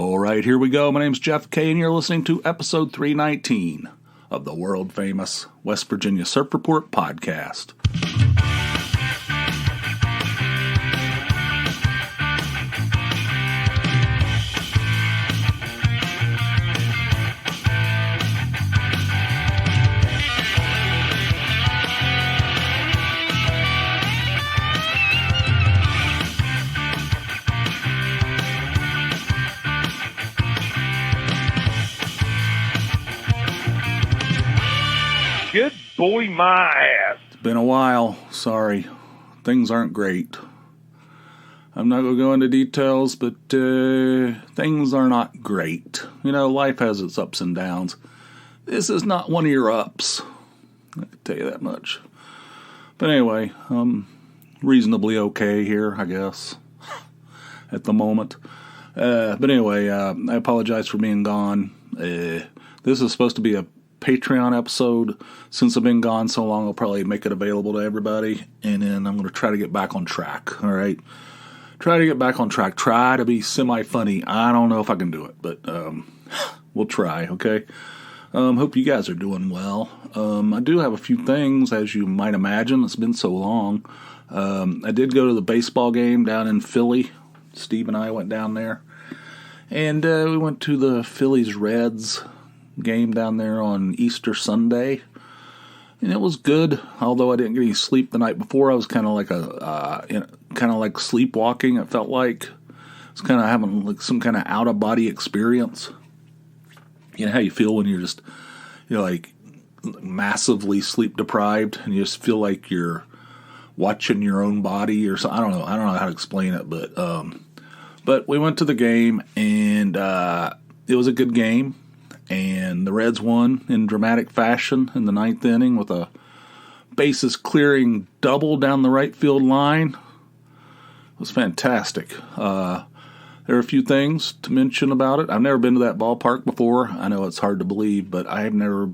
All right, here we go. My name's Jeff K, and you're listening to episode 319 of the world-famous West Virginia Surf Report podcast. Good boy, my ass. It's been a while. Sorry. Things aren't great. I'm not going to go into details, but things are not great. You know, life has its ups and downs. This is not one of your ups. I can tell you that much. But anyway, I'm reasonably okay here, I guess, at the moment. But anyway, I apologize for being gone. This is supposed to be a Patreon episode. Since I've been gone so long, I'll probably make it available to everybody, and then I'm going to try to get back on track. All right, try to get back on track. Try to be semi-funny. I don't know if I can do it, but we'll try. Okay. Hope you guys are doing well. I do have a few things, as you might imagine. It's been so long. I did go to the baseball game down in Philly. Steve and I went down there, and we went to the Phillies Reds game down there on Easter Sunday, and it was good. Although I didn't get any sleep the night before, I was kind of like sleepwalking. It felt like it's kind of having like some kind of out of body experience. You know how you feel when you're like massively sleep deprived, and you just feel like you're watching your own body or something. I don't know how to explain it, but we went to the game, and it was a good game. And the Reds won in dramatic fashion in the ninth inning with a bases clearing double down the right field line. It was fantastic. There are a few things to mention about it. I've never been to that ballpark before. I know it's hard to believe, but I have never.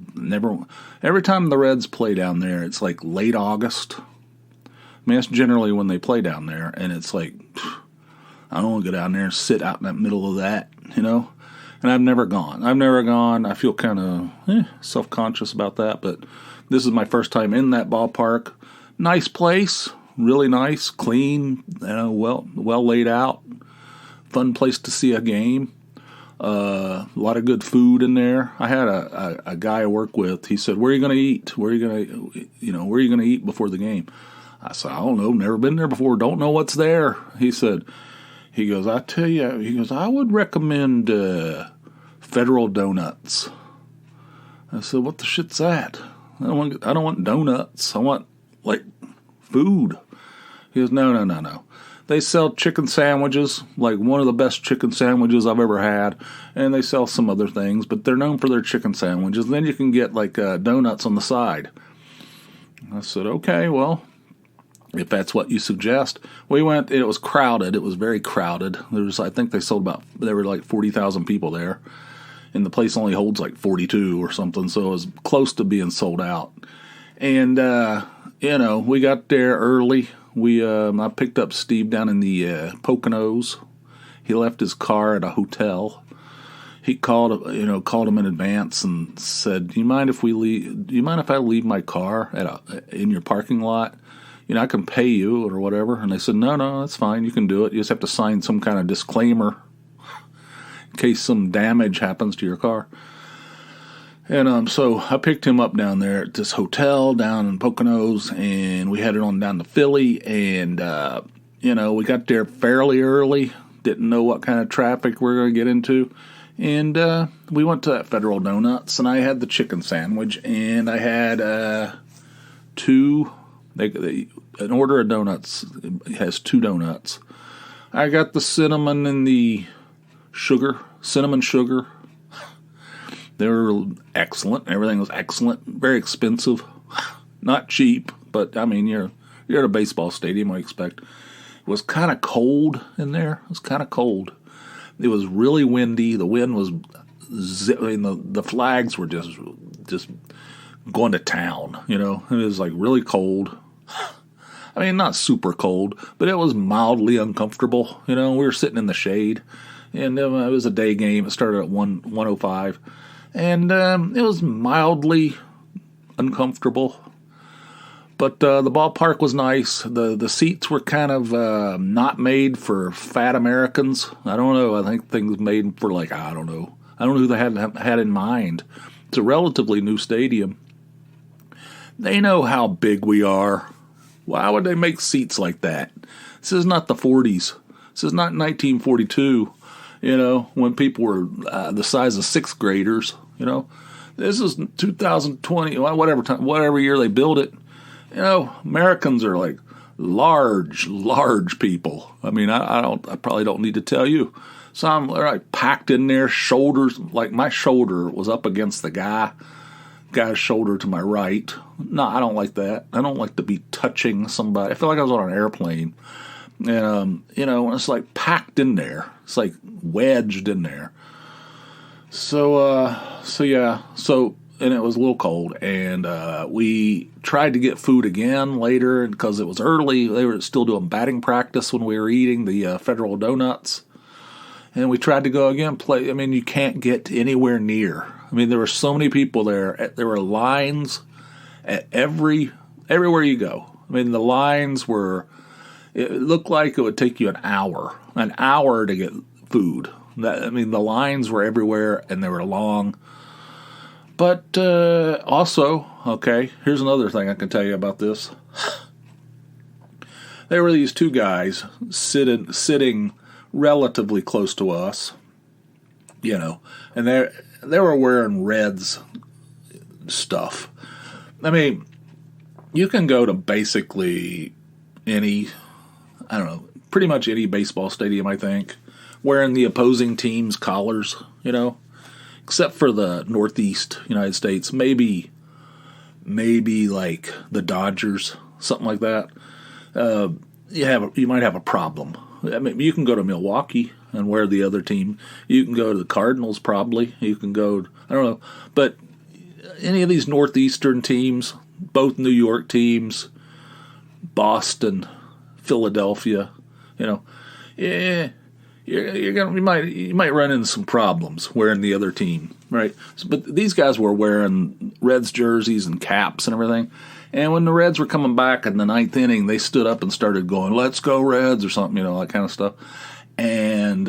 Every time the Reds play down there, it's like late August. I mean, that's generally when they play down there, and it's like, I don't want to go down there and sit out in the middle of that, you know? And I've never gone. I feel kind of self-conscious about that, but this is my first time in that ballpark. Nice place, really nice, clean, well laid out. Fun place to see a game. A lot of good food in there. I had a guy I work with. He said, "Where are you going to eat? Where are you going to eat before the game?" I said, "I don't know. Never been there before. Don't know what's there." He goes, "I tell you," "I would recommend Federal Donuts." I said, "What the shit's that? I don't want donuts. I want, like, food." He goes, No. They sell chicken sandwiches, like one of the best chicken sandwiches I've ever had, and they sell some other things, but they're known for their chicken sandwiches. And then you can get, like, donuts on the side. I said, "Okay, well, if that's what you suggest." We went, it was crowded. It was very crowded. I think there were like 40,000 people there, and the place only holds like 42 or something, so it was close to being sold out. And, we got there early. I picked up Steve down in the Poconos. He left his car at a hotel. He called him in advance and said, Do you mind if I leave my car in your parking lot? I can pay you or whatever." And they said, No, that's fine. You can do it. You just have to sign some kind of disclaimer in case some damage happens to your car. And so I picked him up down there at this hotel down in Poconos, and we headed on down to Philly. And, we got there fairly early. Didn't know what kind of traffic we were going to get into. And we went to that Federal Donuts, and I had the chicken sandwich, and I had two. An order of donuts has two donuts. I got the cinnamon and the cinnamon sugar. They were excellent. Everything was excellent. Very expensive. Not cheap, but I mean, you're at a baseball stadium, I expect. It was kind of cold in there. It was kind of cold. It was really windy. The wind was, the flags were just going to town, It was like really cold. I mean, not super cold, but it was mildly uncomfortable. We were sitting in the shade, And it was a day game. It started at 1:05. And it was mildly uncomfortable. But the ballpark was nice. The seats were kind of not made for fat Americans. I don't know. I think things made for, like, I don't know. I don't know who they had in mind. It's a relatively new stadium. They know how big we are. Why would they make seats like that? This is not the 40s. This is not 1942, when people were the size of sixth graders, This is 2020, whatever year they built it. Americans are like large people. I mean, I probably don't need to tell you. So I'm like packed in there, shoulders, like my shoulder was up against the guy's shoulder to my right. No, I don't like that. I don't like to be touching somebody. I feel like I was on an airplane. And, it's like packed in there. It's like wedged in there. And it was a little cold, and we tried to get food again later, and because it was early, they were still doing batting practice when we were eating the Federal Donuts, and we tried to go again, play. I mean, you can't get anywhere near. I mean, there were so many people there. There were lines at everywhere you go. I mean, the lines were, it looked like it would take you an hour to get food. The lines were everywhere, and they were long. But also, okay, here's another thing I can tell you about this. There were these two guys sitting relatively close to us, and they were wearing Reds stuff. I mean, you can go to basically pretty much any baseball stadium, I think, wearing the opposing team's collars, except for the Northeast United States, maybe like the Dodgers, something like that. You might have a problem. I mean, you can go to Milwaukee and wear the other team. You can go to the Cardinals, probably. You can go, I don't know, but any of these Northeastern teams, both New York teams, Boston, Philadelphia, you might run into some problems wearing the other team, right? But these guys were wearing Reds jerseys and caps and everything. And when the Reds were coming back in the ninth inning, they stood up and started going, "Let's go Reds," or something, that kind of stuff. And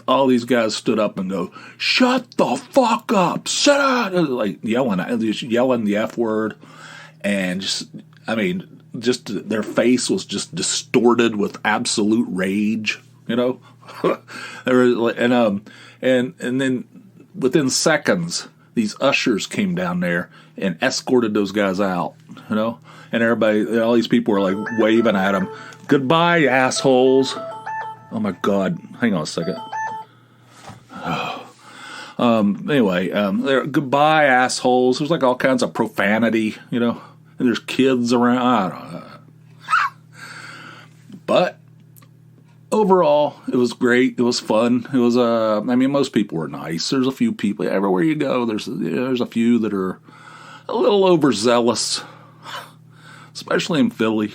all these guys stood up and go, "Shut the fuck up, sit down," like yelling the F word, and just their face was just distorted with absolute rage, and then within seconds, these ushers came down there and escorted those guys out, and everybody, all these people were like waving at them, "Goodbye, assholes." Oh my God! Hang on a second. Anyway, they're "Goodbye, assholes." There's like all kinds of profanity, and there's kids around. I don't know. But overall, it was great. It was fun. It was most people were nice. There's a few people everywhere you go. There's a few that are a little overzealous, especially in Philly.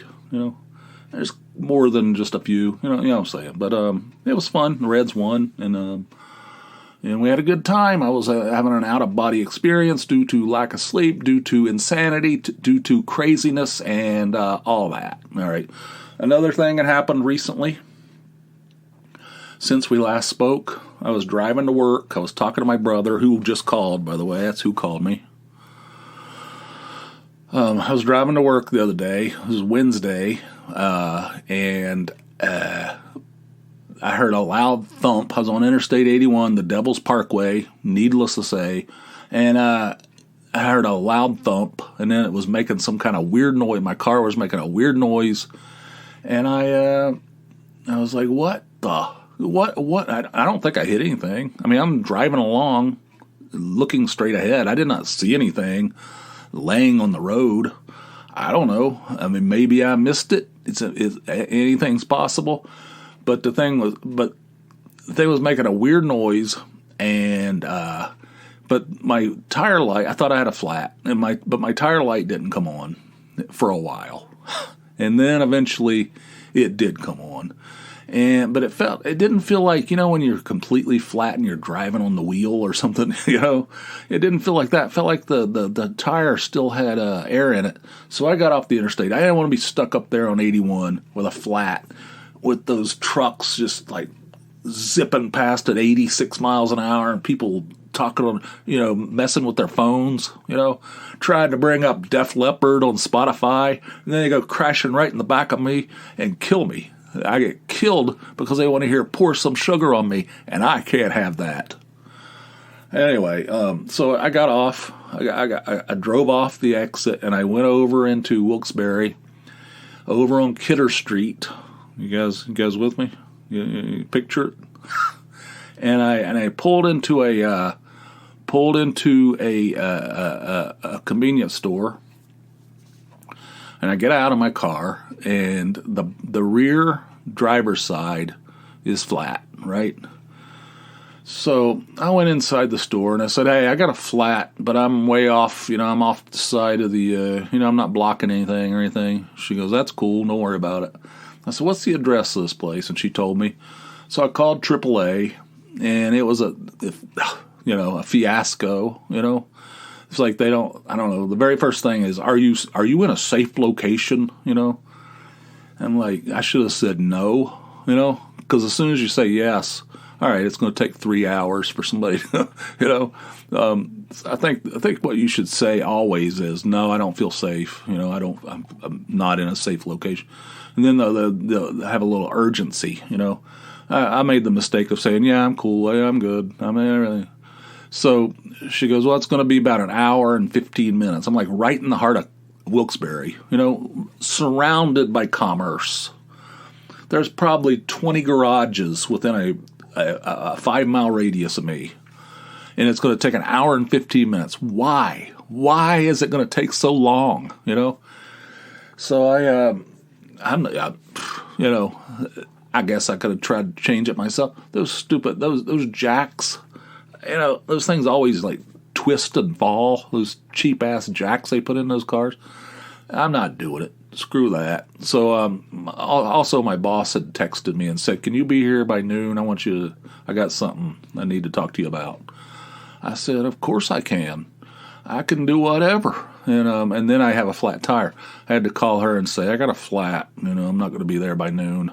There's more than just a few. You know what I'm saying. But it was fun. The Reds won, and we had a good time. I was having an out-of-body experience due to lack of sleep, due to insanity, due to craziness, and all that. All right. Another thing that happened recently, since we last spoke, I was driving to work. I was talking to my brother, who just called, by the way. That's who called me. I was driving to work the other day. It was Wednesday, and I heard a loud thump. I was on Interstate 81, the Devil's Parkway, needless to say, and I heard a loud thump, and then it was making some kind of weird noise. My car was making a weird noise, and I was like, what? I don't think I hit anything. I mean, I'm driving along, looking straight ahead. I did not see anything laying on the road. I don't know. I mean, maybe I missed it. Anything's possible. But the thing was making a weird noise, and but my tire light, I thought I had a flat, but my tire light didn't come on for a while, and then eventually it did come on, But it didn't feel like, when you're completely flat and you're driving on the wheel or something, it didn't feel like that. It felt like the tire still had air in it. So I got off the interstate. I didn't want to be stuck up there on 81 with a flat, with those trucks just like zipping past at 86 miles an hour and people talking on, messing with their phones, trying to bring up Def Leppard on Spotify, and then they go crashing right in the back of me and kill me. I get killed because they want to hear pour some sugar on me, and I can't have that. Anyway, so I got off. I drove off the exit, and I went over into Wilkes-Barre, over on Kidder Street. You guys with me? You picture it? And I pulled into a convenience store. And I get out of my car, and the rear driver's side is flat, right? So I went inside the store, and I said, hey, I got a flat, but I'm way off, I'm off the side of the, I'm not blocking anything or anything. She goes, that's cool, don't worry about it. I said, what's the address of this place? And she told me. So I called AAA, and it was a fiasco, It's like I don't know. The very first thing is, are you in a safe location? I'm like, I should have said no, because as soon as you say yes, all right, it's going to take 3 hours for somebody, I think what you should say always is, no, I don't feel safe. I'm not in a safe location. And then they'll have a little urgency, I made the mistake of saying, yeah, I'm cool, yeah, I'm good, everything. So she goes, well, it's going to be about an hour and 15 minutes. I'm like right in the heart of Wilkes-Barre, surrounded by commerce. There's probably 20 garages within a 5-mile radius of me. And it's going to take an hour and 15 minutes. Why? Why is it going to take so long, So I guess I could have tried to change it myself. Those jacks, those things always like twist and fall. Those cheap ass jacks they put in those cars. I'm not doing it. Screw that. So also my boss had texted me and said, can you be here by noon? I got something I need to talk to you about. I said, of course I can. I can do whatever. And then I have a flat tire. I had to call her and say, I got a flat. I'm not going to be there by noon.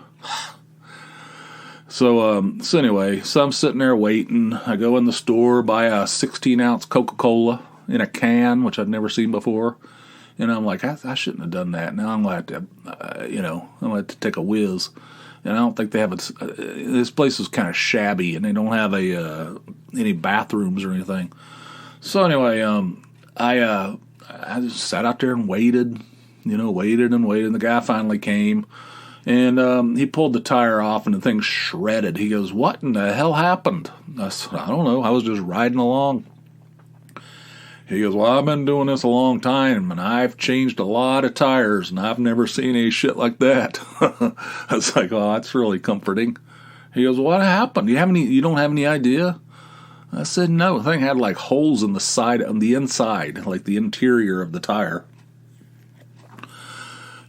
So anyway, I'm sitting there waiting. I go in the store, buy a 16-ounce Coca-Cola in a can, which I'd never seen before. And I'm like, I shouldn't have done that. Now I'm going to have to take a whiz. And I don't think they have this place is kind of shabby, and they don't have any bathrooms or anything. So anyway, I just sat out there and waited, waited and waited. And the guy finally came. And he pulled the tire off, and the thing shredded. He goes, what in the hell happened? I said, I don't know. I was just riding along. He goes, well, I've been doing this a long time, and I've changed a lot of tires, and I've never seen any shit like that. I was like, oh, that's really comforting. He goes, what happened? You don't have any idea? I said, no. The thing had like holes in the side, on the inside, like the interior of the tire.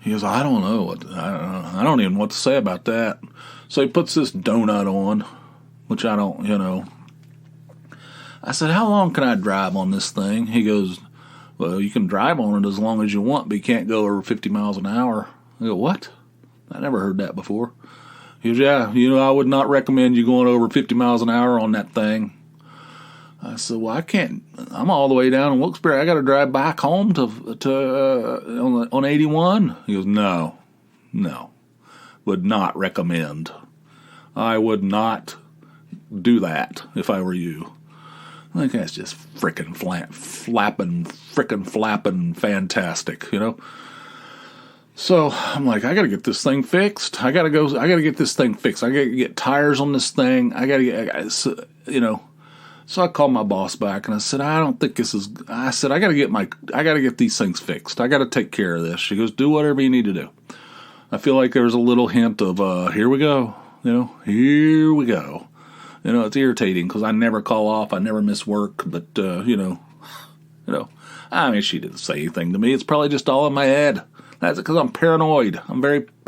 He goes, I don't know. I don't even know what to say about that. So he puts this donut on, which I don't, I said, how long can I drive on this thing? He goes, well, you can drive on it as long as you want, but you can't go over 50 miles an hour. I go, what? I never heard that before. He goes, yeah, I would not recommend you going over 50 miles an hour on that thing. I said, well, I can't. I'm all the way down in Wilkes-Barre. I got to drive back home on 81. He goes, no, would not recommend. I would not do that if I were you. I think that's just frickin' flapping fantastic, So I'm like, I got to get this thing fixed. I got to get this thing fixed. I got to get tires on this thing. So I called my boss back and I said, I don't think this is, I said, I got to get these things fixed. I got to take care of this. She goes, do whatever you need to do. I feel like there was a little hint of, here we go. Here we go. It's irritating because I never call off. I never miss work. But, I mean, she didn't say anything to me. It's probably just all in my head. That's because I'm paranoid. I'm very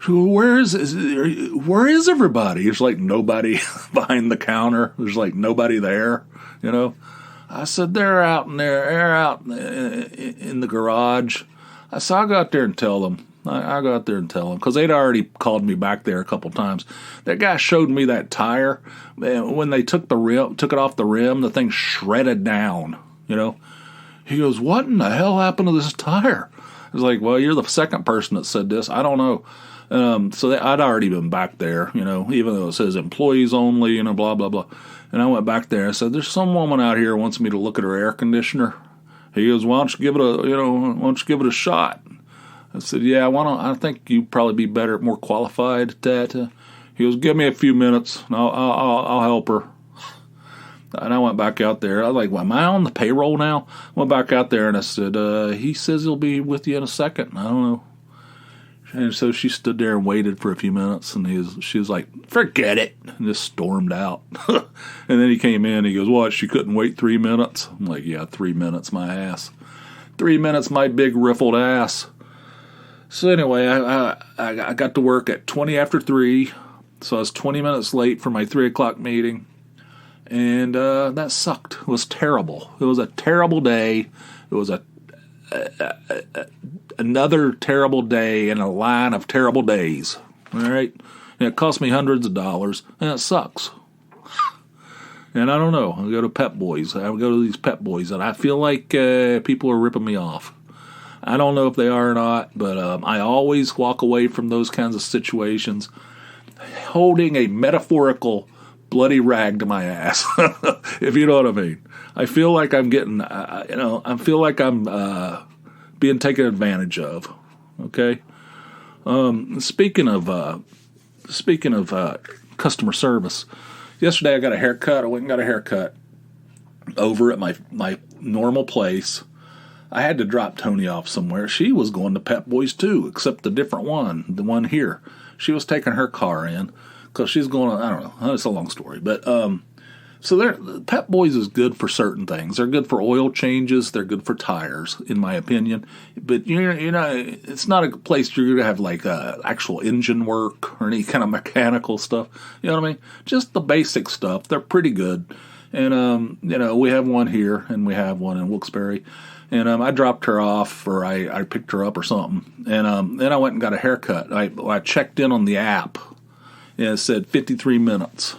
She goes, where is everybody? There's like nobody behind the counter. There's like nobody there, you know. I said, they're out in the garage. I said, I'll go out there and tell them. I'll go out there and tell them, because they'd already called me back there a couple times. That guy showed me that tire. When they took it off the rim, the thing shredded down, you know. He goes, what in the hell happened to this tire? I was like, well, you're the second person that said this. I don't know. I'd already been back there, you know, even though it says employees only, you know, blah, blah, blah. And I went back there. I said, there's some woman out here who wants me to look at her air conditioner. He goes, why don't you give it a shot? I said, yeah, I think you'd probably be better, more qualified at that. He goes, give me a few minutes, and I'll help her. And I went back out there. I was like, well, am I on the payroll now? Went back out there, and I said, he says he'll be with you in a second. I don't know. And so she stood there and waited for a few minutes, and she was like, forget it, and just stormed out. And then he came in, he goes, what, she couldn't wait 3 minutes? I'm like, yeah, 3 minutes, my ass. 3 minutes, my big riffled ass. So anyway, I got to work at 20 after 3, so I was 20 minutes late for my 3 o'clock meeting, and that sucked. It was terrible. It was a terrible day. It was another terrible day in a line of terrible days, all right? And it cost me hundreds of dollars, and it sucks. And I don't know. I go to Pep Boys. I go to these Pep Boys, and I feel like people are ripping me off. I don't know if they are or not, but I always walk away from those kinds of situations holding a metaphorical bloody rag to my ass, if you know what I mean. I feel like I'm getting, I feel like I'm being taken advantage of. Okay. Speaking of customer service, yesterday I got a haircut. I went and got a haircut over at my normal place. I had to drop Tony off somewhere. She was going to Pep Boys too, except the different one, the one here. She was taking her car in because she's going. I don't know. It's a long story, but so Pep Boys is good for certain things. They're good for oil changes. They're good for tires, in my opinion. But you know, it's not a place you're gonna have like actual engine work or any kind of mechanical stuff. You know what I mean? Just the basic stuff. They're pretty good. And we have one here and we have one in Wilkes-Barre. And I dropped her off, or I picked her up or something. And then I went and got a haircut. I checked in on the app, and it said 53 minutes,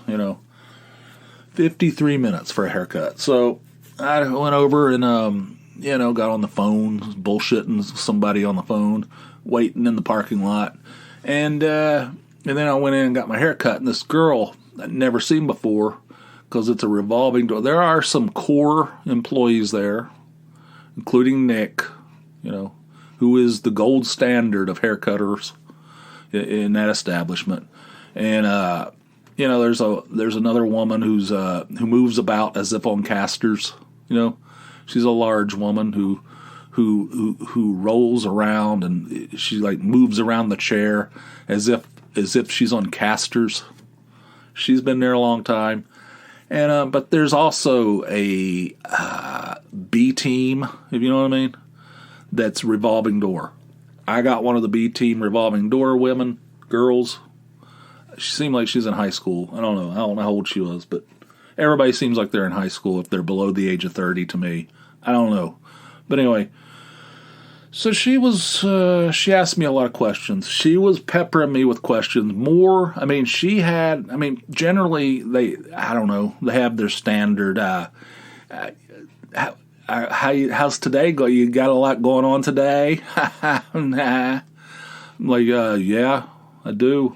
53 minutes for a haircut. So I went over and, got on the phone, bullshitting somebody on the phone, waiting in the parking lot. And then I went in and got my haircut. And this girl I'd never seen before, because it's a revolving door. There are some core employees there, including Nick, who is the gold standard of haircutters in that establishment. And there's another woman who moves about as if on casters. She's a large woman who rolls around, and she like moves around the chair as if she's on casters. She's been there a long time. And but there's also a B team, if you know what I mean, that's revolving door. I got one of the B team revolving door girls. She seemed like she's in high school. I don't know how old she was, but everybody seems like they're in high school if they're below the age of 30 to me. I don't know. But anyway, so she asked me a lot of questions. She was peppering me with questions more. Generally they have their standard, how's today go? You got a lot going on today? Nah. I'm like, yeah, I do.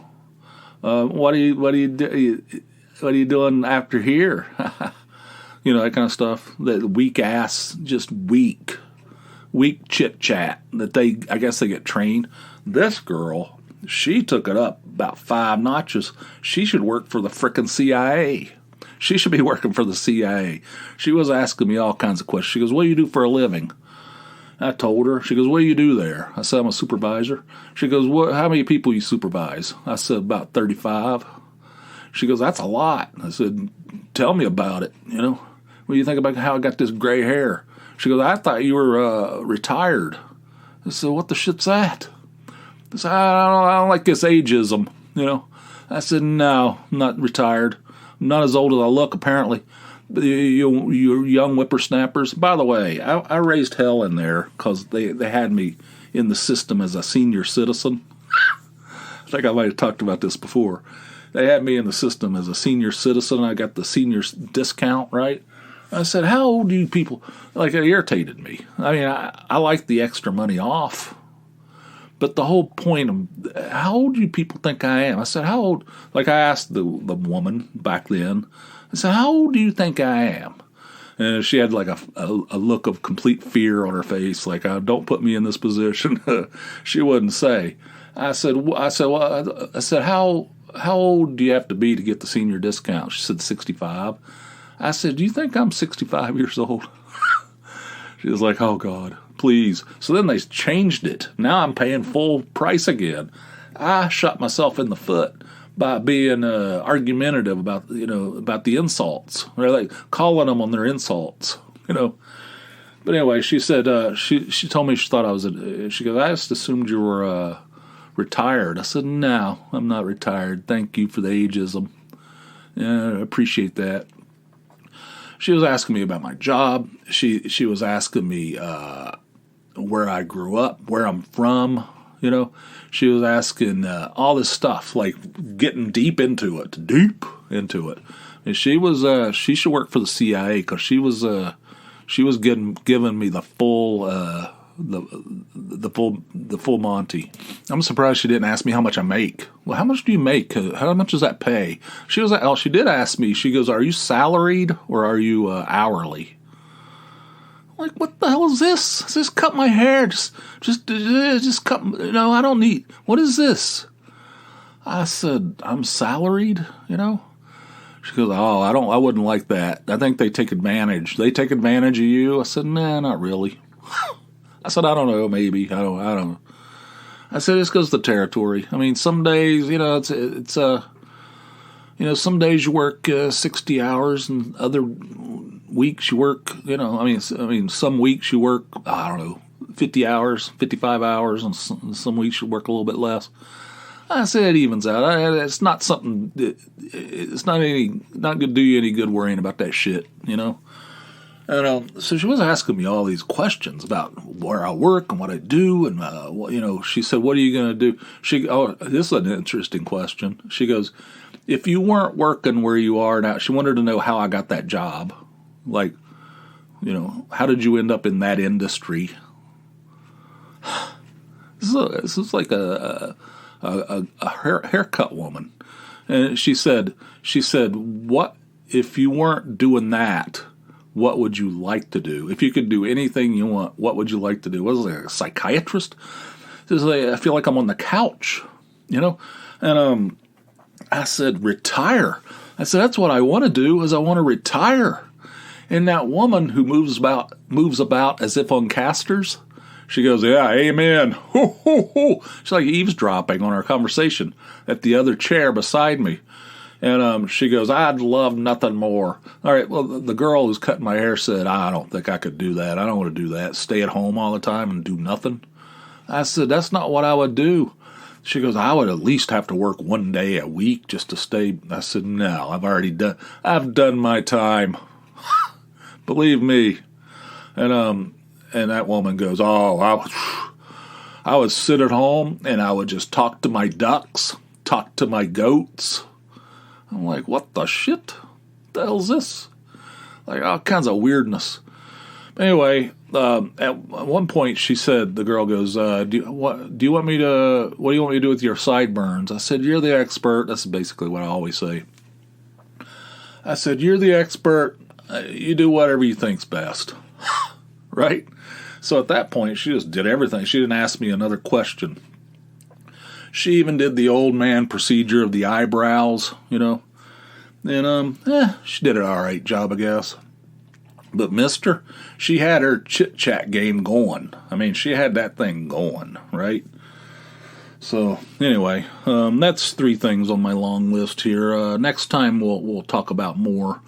What are you doing after here? That kind of stuff. That weak chit chat that I guess they get trained. This girl, she took it up about 5 notches. She should work for the frickin' CIA. She should be working for the CIA. She was asking me all kinds of questions. She goes, what do you do for a living? I told her. She goes, what do you do there? I said, I'm a supervisor. She goes, how many people you supervise? I said, about 35. She goes, that's a lot. I said, tell me about it. What do you think about how I got this gray hair? She goes, I thought you were retired. I said, what the shit's that? I said, I don't like this ageism, you know. I said, no, I'm not retired. I'm not as old as I look, apparently. You young whippersnappers. By the way, I raised hell in there because they had me in the system as a senior citizen. I think I might have talked about this before. They had me in the system as a senior citizen. I got the senior discount, right? I said, how old do you people... Like, it irritated me. I mean, I like the extra money off. But the whole point of, how old do you people think I am? I said, how old... Like, I asked the woman back then, I said, how old do you think I am? And she had like a look of complete fear on her face, like, don't put me in this position. She wouldn't say. I said, how old do you have to be to get the senior discount? She said, 65. I said, do you think I'm 65 years old? She was like, oh, God, please. So then they changed it. Now I'm paying full price again. I shot myself in the foot by being argumentative about the insults. Or like calling them on their insults, you know. But anyway, she said, she told me she thought I was, she goes, I just assumed you were retired. I said, no, I'm not retired. Thank you for the ageism. Yeah, I appreciate that. She was asking me about my job. She was asking me where I grew up, where I'm from, you know. She was asking all this stuff, like getting deep into it. And she should work for the CIA because she was giving me the full the full Monty. I'm surprised she didn't ask me how much I make. Well, how much do you make? How much does that pay? She did ask me. She goes, "Are you salaried or are you hourly?" I'm like, what the hell is this? Just cut my hair. Just cut. No, I don't need. What is this? I said, I'm salaried. You know. She goes, oh, I wouldn't like that. I think they take advantage. They take advantage of you. I said, nah, not really. I said, I don't know, maybe. I don't know. I said, this goes to the territory. I mean, some days, it's some days you work 60 hours and other weeks you work, some weeks you work, 50 hours, 55 hours, and some weeks you work a little bit less. I said it evens out. It's not something. It's not going to do you any good worrying about that shit, you know. And so she was asking me all these questions about where I work and what I do, and she said, "What are you going to do?" This is an interesting question. She goes, "If you weren't working where you are now," she wanted to know how I got that job. Like, how did you end up in that industry? This is like a haircut woman. And she said, what if you weren't doing that, what would you like to do? If you could do anything you want, what would you like to do? Was it a psychiatrist? I feel like I'm on the couch, And I said, retire. I said, that's what I want to do, is I want to retire. And that woman who moves about as if on casters, she goes, yeah, amen. Ho, ho, ho. She's like eavesdropping on our conversation at the other chair beside me. And she goes, I'd love nothing more. All right, well, the girl who's cutting my hair said, I don't think I could do that. I don't want to do that. Stay at home all the time and do nothing. I said, that's not what I would do. She goes, I would at least have to work one day a week just to stay. I said, no, I've done my time. Believe me. And that woman goes, oh, I would sit at home and I would just talk to my ducks, talk to my goats. I'm like, what the shit? What the hell's this? Like, all kinds of weirdness. Anyway, at one point she said, the girl goes, what do you want me to do with your sideburns? I said, you're the expert. That's basically what I always say. I said, you're the expert. You do whatever you think's best. Right? So at that point, she just did everything. She didn't ask me another question. She even did the old man procedure of the eyebrows, And, she did an all right job, I guess. But mister, she had her chit-chat game going. I mean, she had that thing going, right? So, anyway, that's 3 things on my long list here. Next time, we'll talk about more.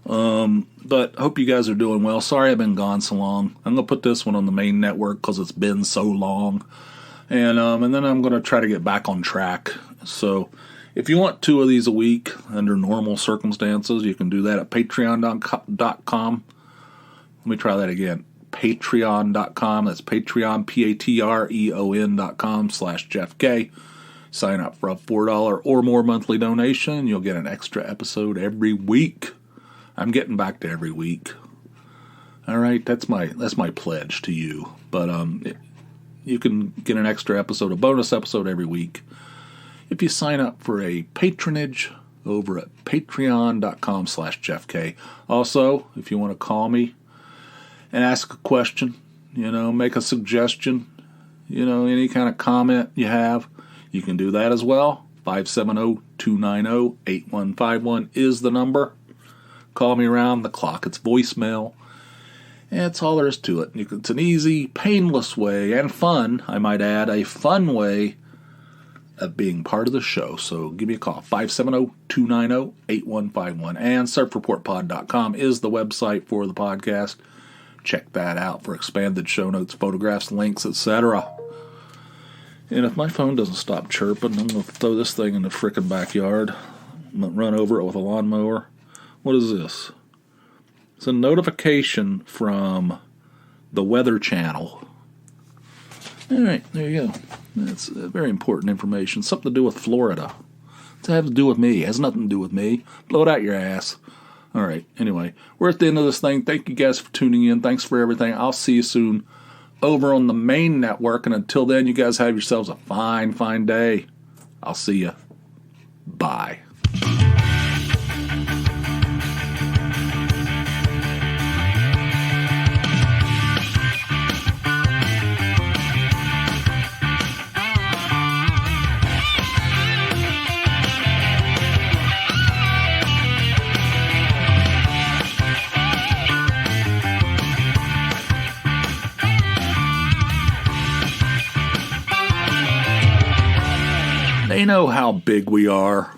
But hope you guys are doing well. Sorry I've been gone so long. I'm going to put this one on the main network because it's been so long. And then I'm going to try to get back on track. So if you want 2 of these a week under normal circumstances, you can do that at patreon.com. Let me try that again. Patreon.com. That's Patreon, patreon.com/Jeff K. Sign up for a $4 or more monthly donation. You'll get an extra episode every week. I'm getting back to every week. All right, that's my pledge to you. But you can get an extra episode, a bonus episode every week, if you sign up for a patronage over at patreon.com/Jeff K. Also, if you want to call me and ask a question, make a suggestion, any kind of comment you have, you can do that as well. 570-290-8151 is the number. Call me around the clock. It's voicemail. And that's all there is to it. It's an easy, painless way, and fun, I might add, a fun way of being part of the show. So give me a call, 570-290-8151. And surfreportpod.com is the website for the podcast. Check that out for expanded show notes, photographs, links, etc. And if my phone doesn't stop chirping, I'm going to throw this thing in the frickin' backyard. I'm going to run over it with a lawnmower. What is this? It's a notification from the Weather Channel. All right, there you go. That's very important information. Something to do with Florida. It has to do with me. It has nothing to do with me. Blow it out your ass. All right, anyway, we're at the end of this thing. Thank you guys for tuning in. Thanks for everything. I'll see you soon over on the main network. And until then, you guys have yourselves a fine, fine day. I'll see you. Bye. They know how big we are.